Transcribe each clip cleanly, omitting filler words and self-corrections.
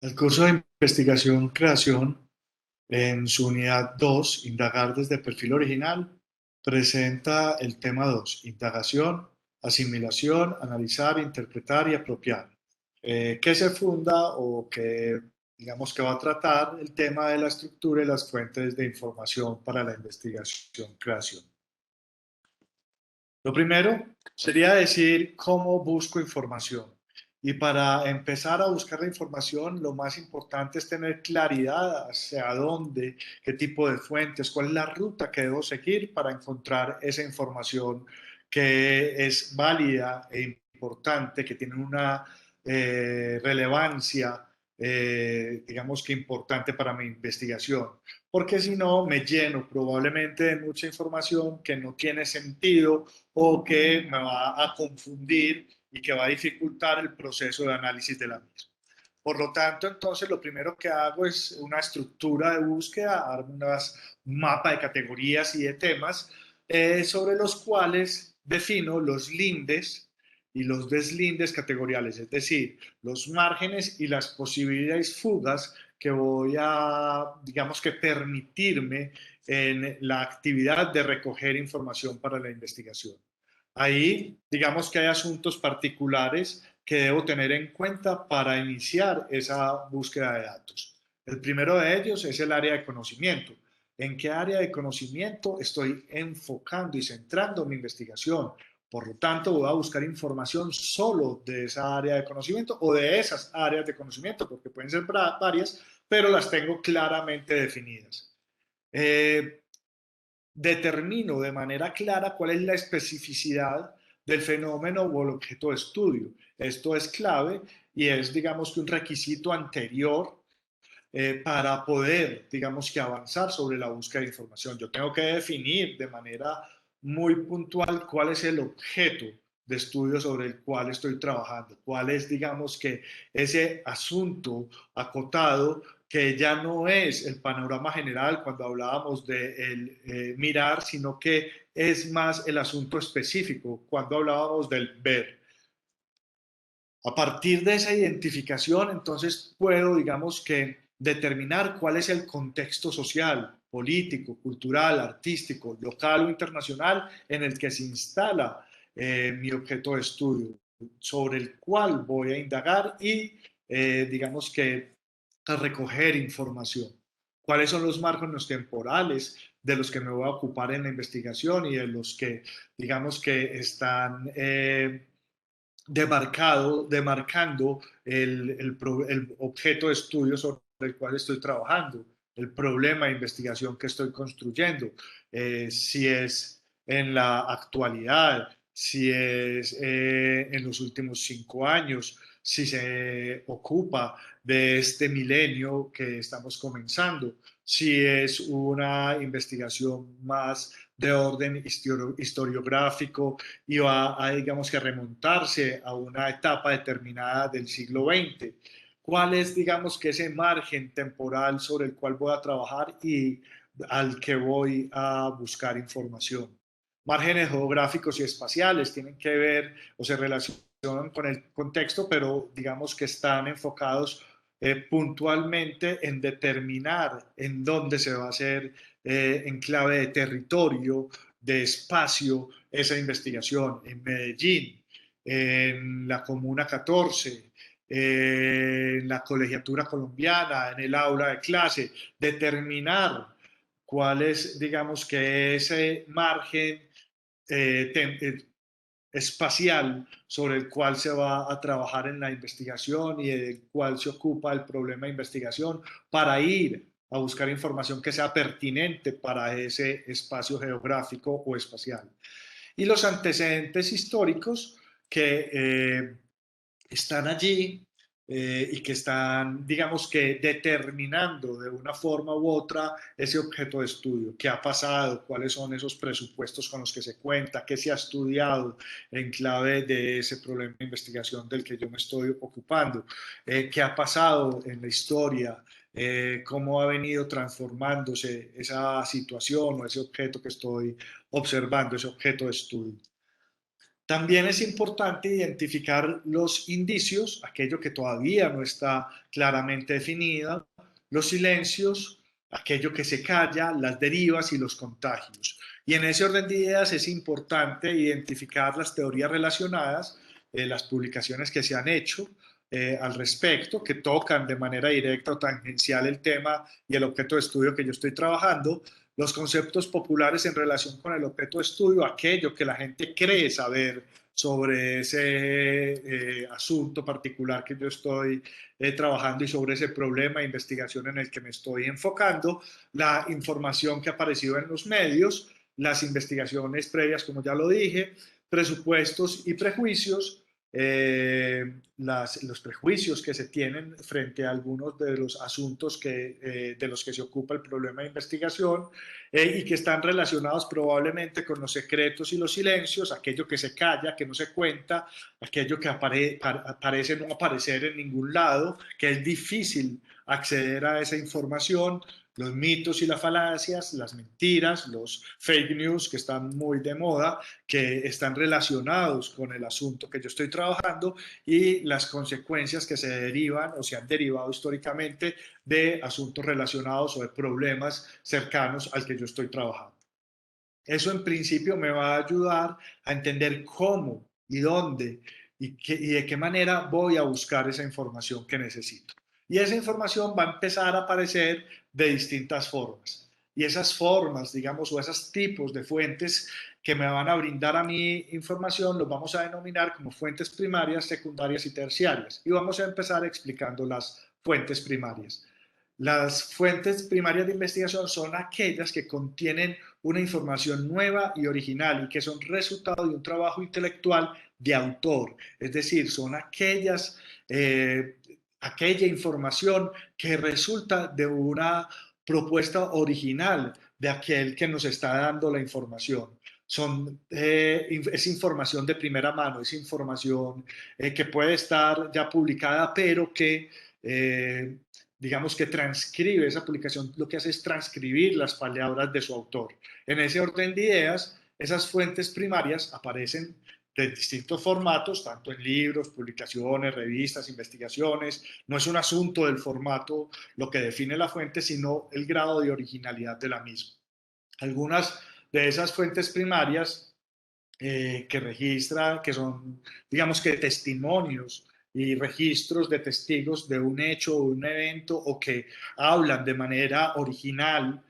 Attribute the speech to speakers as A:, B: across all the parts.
A: El curso de investigación-creación, en su unidad 2, indagar desde perfil original, presenta el tema 2, indagación, asimilación, analizar, interpretar y apropiar, que se funda o que digamos que va a tratar el tema de la estructura y las fuentes de información para la investigación-creación. Lo primero sería decir cómo busco información. Y para empezar a buscar la información, lo más importante es tener claridad hacia dónde, qué tipo de fuentes, cuál es la ruta que debo seguir para encontrar esa información que es válida e importante, que tiene una relevancia, digamos que importante para mi investigación. Porque si no, me lleno probablemente de mucha información que no tiene sentido o que me va a confundir y que va a dificultar el proceso de análisis de la misma. Por lo tanto, entonces lo primero que hago es una estructura de búsqueda, armo un mapa de categorías y de temas sobre los cuales defino los lindes y los deslindes categoriales, es decir, los márgenes y las posibilidades fugas que voy a, digamos que, permitirme en la actividad de recoger información para la investigación. Ahí, digamos que hay asuntos particulares que debo tener en cuenta para iniciar esa búsqueda de datos. El primero de ellos es el área de conocimiento. ¿En qué área de conocimiento estoy enfocando y centrando mi investigación? Por lo tanto, voy a buscar información solo de esa área de conocimiento o de esas áreas de conocimiento, porque pueden ser varias, pero las tengo claramente definidas. Eh, Determino de manera clara cuál es la especificidad del fenómeno o el objeto de estudio. Esto es clave y es, digamos, que un requisito anterior para poder, digamos, que avanzar sobre la búsqueda de información. Yo tengo que definir de manera muy puntual cuál es el objeto de estudio sobre el cual estoy trabajando, cuál es, digamos, que ese asunto acotado que ya no es el panorama general cuando hablábamos de el, mirar, sino que es más el asunto específico cuando hablábamos del ver. A partir de esa identificación, entonces puedo, digamos que, determinar cuál es el contexto social, político, cultural, artístico, local o internacional en el que se instala mi objeto de estudio, sobre el cual voy a indagar y, digamos que, a recoger información. ¿Cuáles son los márgenes temporales de los que me voy a ocupar en la investigación y de los que, digamos que, están demarcando el objeto de estudio sobre el cual estoy trabajando, el problema de investigación que estoy construyendo, si es en la actualidad, si es en los últimos 5 años, si se ocupa de este milenio que estamos comenzando, si es una investigación más de orden historiográfico y va a, digamos que, remontarse a una etapa determinada del siglo XX. ¿Cuál es, digamos que, ese margen temporal sobre el cual voy a trabajar y al que voy a buscar información? Márgenes geográficos y espaciales tienen que ver o se relacionan con el contexto, pero digamos que están enfocados puntualmente en determinar en dónde se va a hacer en clave de territorio, de espacio, esa investigación en Medellín, en la Comuna 14, en la colegiatura colombiana, en el aula de clase, determinar cuál es, digamos que ese margen eh, espacial sobre el cual se va a trabajar en la investigación y del cual se ocupa el problema de investigación para ir a buscar información que sea pertinente para ese espacio geográfico o espacial. Y los antecedentes históricos que están allí y que están, digamos que, determinando de una forma u otra ese objeto de estudio. ¿Qué ha pasado? ¿Cuáles son esos presupuestos con los que se cuenta? ¿Qué se ha estudiado en clave de ese problema de investigación del que yo me estoy ocupando? ¿Qué ha pasado en la historia? ¿Cómo ha venido transformándose esa situación o ese objeto que estoy observando, ese objeto de estudio? También es importante identificar los indicios, aquello que todavía no está claramente definido, los silencios, aquello que se calla, las derivas y los contagios. Y en ese orden de ideas es importante identificar las teorías relacionadas, las publicaciones que se han hecho al respecto, que tocan de manera directa o tangencial el tema y el objeto de estudio que yo estoy trabajando, los conceptos populares en relación con el objeto de estudio, aquello que la gente cree saber sobre ese asunto particular que yo estoy trabajando y sobre ese problema de investigación en el que me estoy enfocando, la información que ha aparecido en los medios, las investigaciones previas, como ya lo dije, presupuestos y prejuicios, los prejuicios que se tienen frente a algunos de los asuntos de los que se ocupa el problema de investigación y que están relacionados probablemente con los secretos y los silencios, aquello que se calla, que no se cuenta, aquello que parece no aparecer en ningún lado, que es difícil acceder a esa información, los mitos y las falacias, las mentiras, los fake news que están muy de moda, que están relacionados con el asunto que yo estoy trabajando y las consecuencias que se derivan o se han derivado históricamente de asuntos relacionados o de problemas cercanos al que yo estoy trabajando. Eso en principio me va a ayudar a entender cómo y dónde y de qué manera voy a buscar esa información que necesito. Y esa información va a empezar a aparecer de distintas formas. Y esas formas, digamos, o esos tipos de fuentes que me van a brindar a mí información, los vamos a denominar como fuentes primarias, secundarias y terciarias. Y vamos a empezar explicando las fuentes primarias. Las fuentes primarias de investigación son aquellas que contienen una información nueva y original y que son resultado de un trabajo intelectual de autor. Es decir, son aquella información que resulta de una propuesta original de aquel que nos está dando la información. Es información de primera mano, es información que puede estar ya publicada, pero que digamos que transcribe esa publicación, lo que hace es transcribir las palabras de su autor. En ese orden de ideas, esas fuentes primarias aparecen de distintos formatos, tanto en libros, publicaciones, revistas, investigaciones. No es un asunto del formato lo que define la fuente, sino el grado de originalidad de la misma. Algunas de esas fuentes primarias que registra, que son, digamos que testimonios y registros de testigos de un hecho o un evento o que hablan de manera original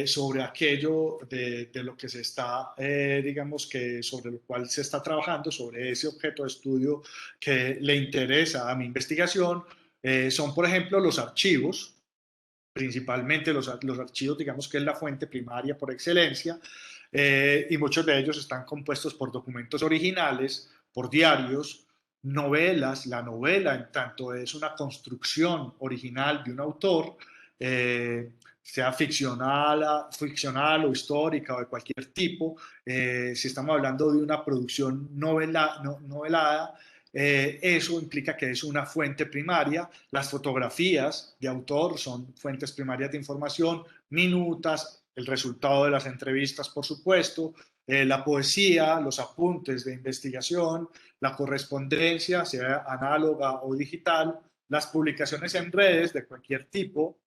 A: sobre aquello de lo que se está, digamos que sobre lo cual se está trabajando, sobre ese objeto de estudio que le interesa a mi investigación, son, por ejemplo, los archivos, principalmente los archivos, digamos que es la fuente primaria por excelencia, y muchos de ellos están compuestos por documentos originales, por diarios, novelas. La novela, en tanto, es una construcción original de un autor, sea ficcional o histórica o de cualquier tipo. Si estamos hablando de una producción novelada, eso implica que es una fuente primaria. Las fotografías de autor son fuentes primarias de información, minutas, el resultado de las entrevistas, por supuesto, la poesía, los apuntes de investigación, la correspondencia, sea análoga o digital, las publicaciones en redes de cualquier tipo,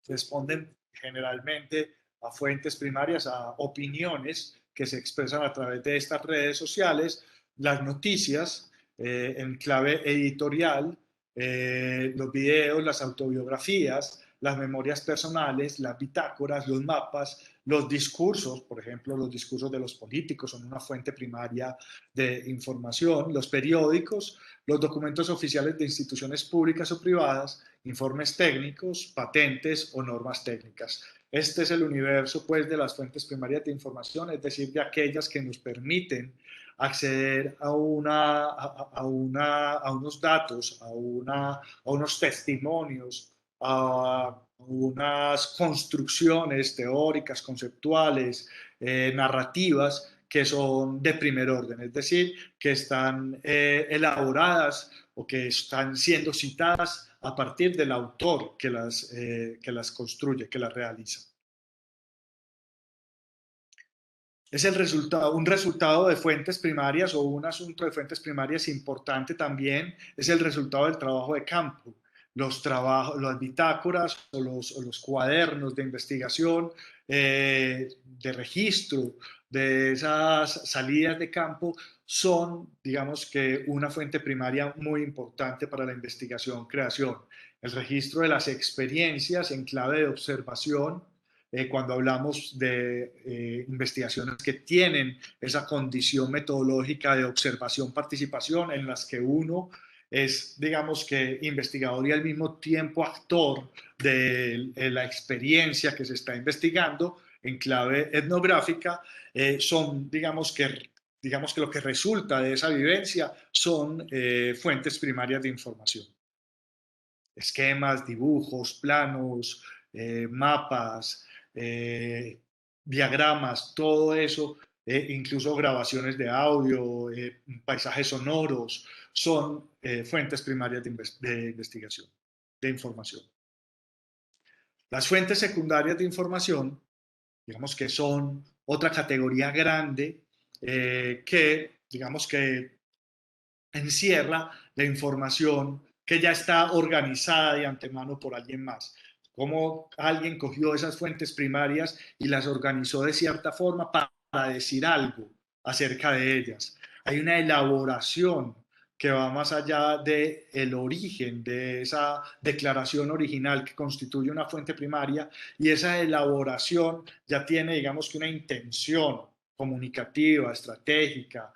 A: responden generalmente a fuentes primarias, a opiniones que se expresan a través de estas redes sociales, las noticias en clave editorial, los videos, las autobiografías, las memorias personales, las bitácoras, los mapas, los discursos, por ejemplo, los discursos de los políticos son una fuente primaria de información, los periódicos, los documentos oficiales de instituciones públicas o privadas, informes técnicos, patentes o normas técnicas. Este es el universo, pues, de las fuentes primarias de información, es decir, de aquellas que nos permiten acceder a unos datos, a unos testimonios, a unas construcciones teóricas, conceptuales, narrativas, que son de primer orden, es decir, que están elaboradas o que están siendo citadas a partir del autor que las construye, que las realiza. Es el resultado, un resultado de fuentes primarias o un asunto de fuentes primarias importante también es el resultado del trabajo de campo. Los trabajos, las bitácoras o los cuadernos de investigación, de registro de esas salidas de campo son, digamos que, una fuente primaria muy importante para la investigación-creación. El registro de las experiencias en clave de observación, cuando hablamos de investigaciones que tienen esa condición metodológica de observación-participación en las que uno es, digamos que, investigador y al mismo tiempo actor de la experiencia que se está investigando en clave etnográfica, son, digamos que lo que resulta de esa vivencia son fuentes primarias de información. Esquemas, dibujos, planos, mapas, diagramas, todo eso, incluso grabaciones de audio, paisajes sonoros, son fuentes primarias de investigación, de información. Las fuentes secundarias de información, digamos que son otra categoría grande que, digamos que encierra la información que ya está organizada de antemano por alguien más. Cómo alguien cogió esas fuentes primarias y las organizó de cierta forma para decir algo acerca de ellas. Hay una elaboración que va más allá del origen de esa declaración original que constituye una fuente primaria, y esa elaboración ya tiene, digamos que, una intención comunicativa, estratégica,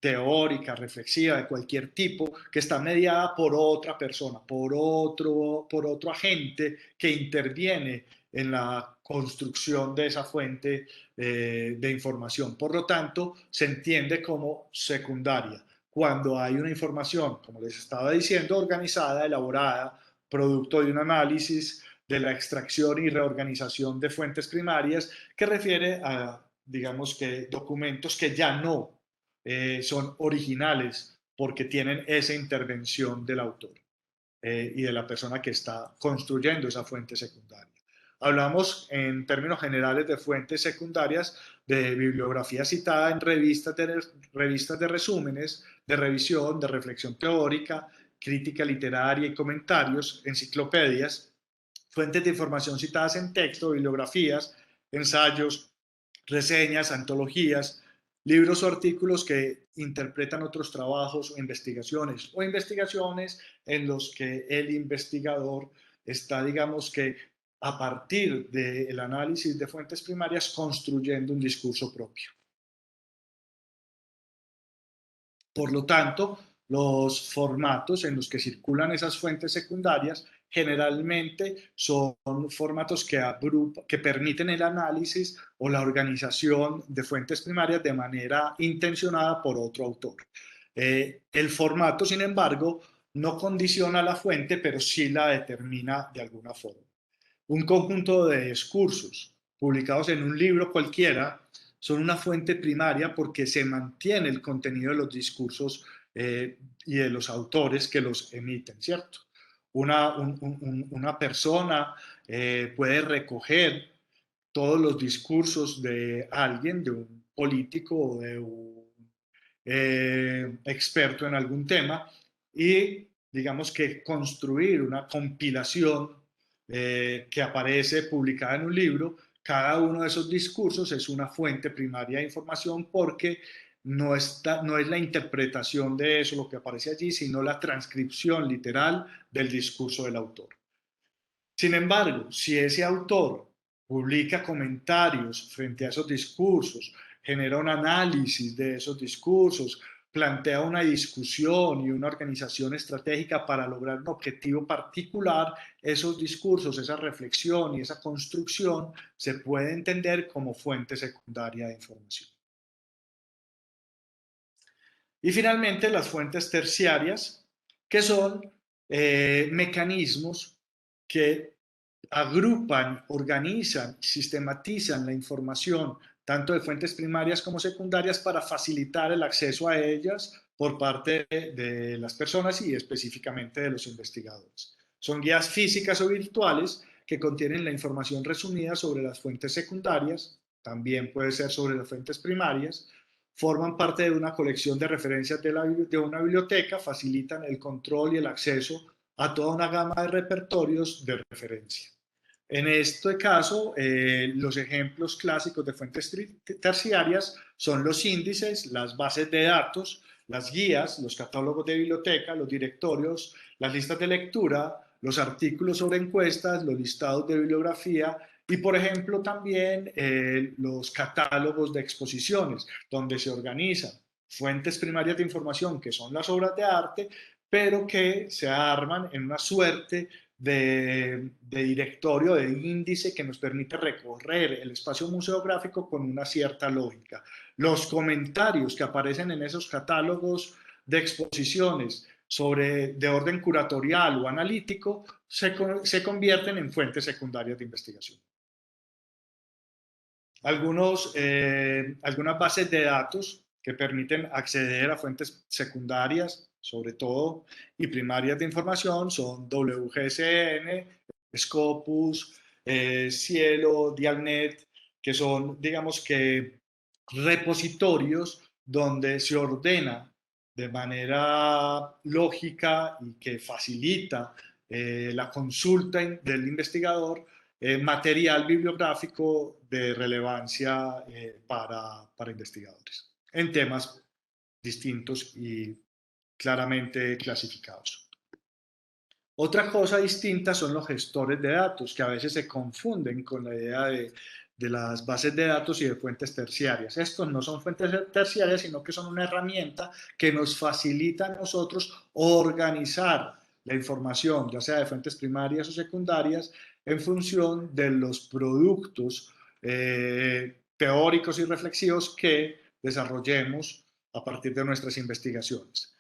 A: teórica, reflexiva, de cualquier tipo, que está mediada por otra persona, por otro agente que interviene en la construcción de esa fuente de información. Por lo tanto, se entiende como secundaria cuando hay una información, como les estaba diciendo, organizada, elaborada, producto de un análisis de la extracción y reorganización de fuentes primarias, que refiere a, digamos que, documentos que ya no son originales porque tienen esa intervención del autor y de la persona que está construyendo esa fuente secundaria. Hablamos en términos generales de fuentes secundarias, de bibliografía citada en revistas de resúmenes, de revisión, de reflexión teórica, crítica literaria y comentarios, enciclopedias, fuentes de información citadas en texto, bibliografías, ensayos, reseñas, antologías, libros o artículos que interpretan otros trabajos o investigaciones en los que el investigador está, digamos que, a partir del análisis de fuentes primarias, construyendo un discurso propio. Por lo tanto, los formatos en los que circulan esas fuentes secundarias generalmente son formatos que permiten el análisis o la organización de fuentes primarias de manera intencionada por otro autor. El formato, sin embargo, no condiciona la fuente, pero sí la determina de alguna forma. Un conjunto de discursos publicados en un libro cualquiera son una fuente primaria porque se mantiene el contenido de los discursos y de los autores que los emiten, ¿cierto? Una persona puede recoger todos los discursos de alguien, de un político o de un experto en algún tema, y digamos que construir una compilación que aparece publicada en un libro. Cada uno de esos discursos es una fuente primaria de información porque no es la interpretación de eso lo que aparece allí, sino la transcripción literal del discurso del autor. Sin embargo, si ese autor publica comentarios frente a esos discursos, genera un análisis de esos discursos, plantea una discusión y una organización estratégica para lograr un objetivo particular, esos discursos, esa reflexión y esa construcción se puede entender como fuente secundaria de información. Y finalmente, las fuentes terciarias, que son mecanismos que agrupan, organizan, sistematizan la información, tanto de fuentes primarias como secundarias, para facilitar el acceso a ellas por parte de las personas y específicamente de los investigadores. Son guías físicas o virtuales que contienen la información resumida sobre las fuentes secundarias, también puede ser sobre las fuentes primarias, forman parte de una colección de referencias de una biblioteca, facilitan el control y el acceso a toda una gama de repertorios de referencia. En este caso, los ejemplos clásicos de fuentes terciarias son los índices, las bases de datos, las guías, los catálogos de biblioteca, los directorios, las listas de lectura, los artículos sobre encuestas, los listados de bibliografía y, por ejemplo, también los catálogos de exposiciones, donde se organizan fuentes primarias de información, que son las obras de arte, pero que se arman en una suerte de directorio, de índice que nos permite recorrer el espacio museográfico con una cierta lógica. Los comentarios que aparecen en esos catálogos de exposiciones de orden curatorial o analítico se convierten en fuentes secundarias de investigación. Algunas bases de datos que permiten acceder a fuentes secundarias, sobre todo, y primarias de información son WGSN, Scopus, Cielo, Dialnet, que son, digamos que, repositorios donde se ordena de manera lógica y que facilita la consulta del investigador material bibliográfico de relevancia para investigadores en temas distintos y claramente clasificados. Otra cosa distinta son los gestores de datos, que a veces se confunden con la idea de las bases de datos y de fuentes terciarias. Estos no son fuentes terciarias, sino que son una herramienta que nos facilita a nosotros organizar la información, ya sea de fuentes primarias o secundarias, en función de los productos teóricos y reflexivos que desarrollemos a partir de nuestras investigaciones.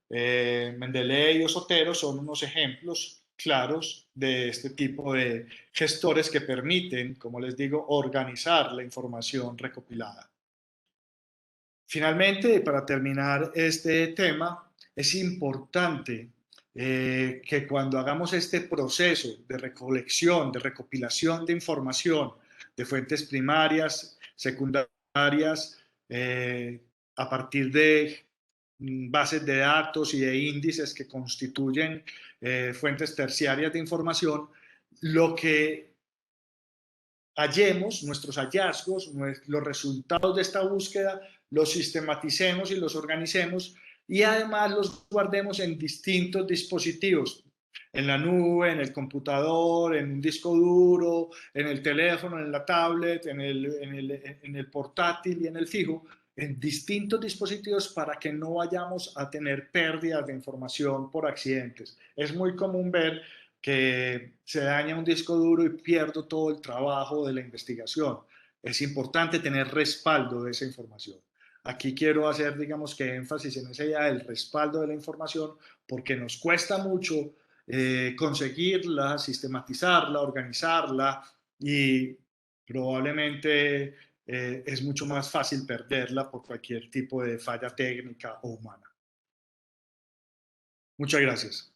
A: Mendeley o Sotero son unos ejemplos claros de este tipo de gestores que permiten, como les digo, organizar la información recopilada. Finalmente, para terminar este tema, es importante que cuando hagamos este proceso de recolección, de recopilación de información de fuentes primarias, secundarias, a partir de bases de datos y de índices que constituyen fuentes terciarias de información, lo que hallemos, nuestros hallazgos, los resultados de esta búsqueda, los sistematicemos y los organicemos y además los guardemos en distintos dispositivos, en la nube, en el computador, en un disco duro, en el teléfono, en la tablet, en el portátil y en el fijo, en distintos dispositivos para que no vayamos a tener pérdidas de información por accidentes. Es muy común ver que se daña un disco duro y pierdo todo el trabajo de la investigación. Es importante tener respaldo de esa información. Aquí quiero hacer, digamos que énfasis en esa idea del respaldo de la información porque nos cuesta mucho conseguirla, sistematizarla, organizarla y probablemente es mucho más fácil perderla por cualquier tipo de falla técnica o humana. Muchas gracias.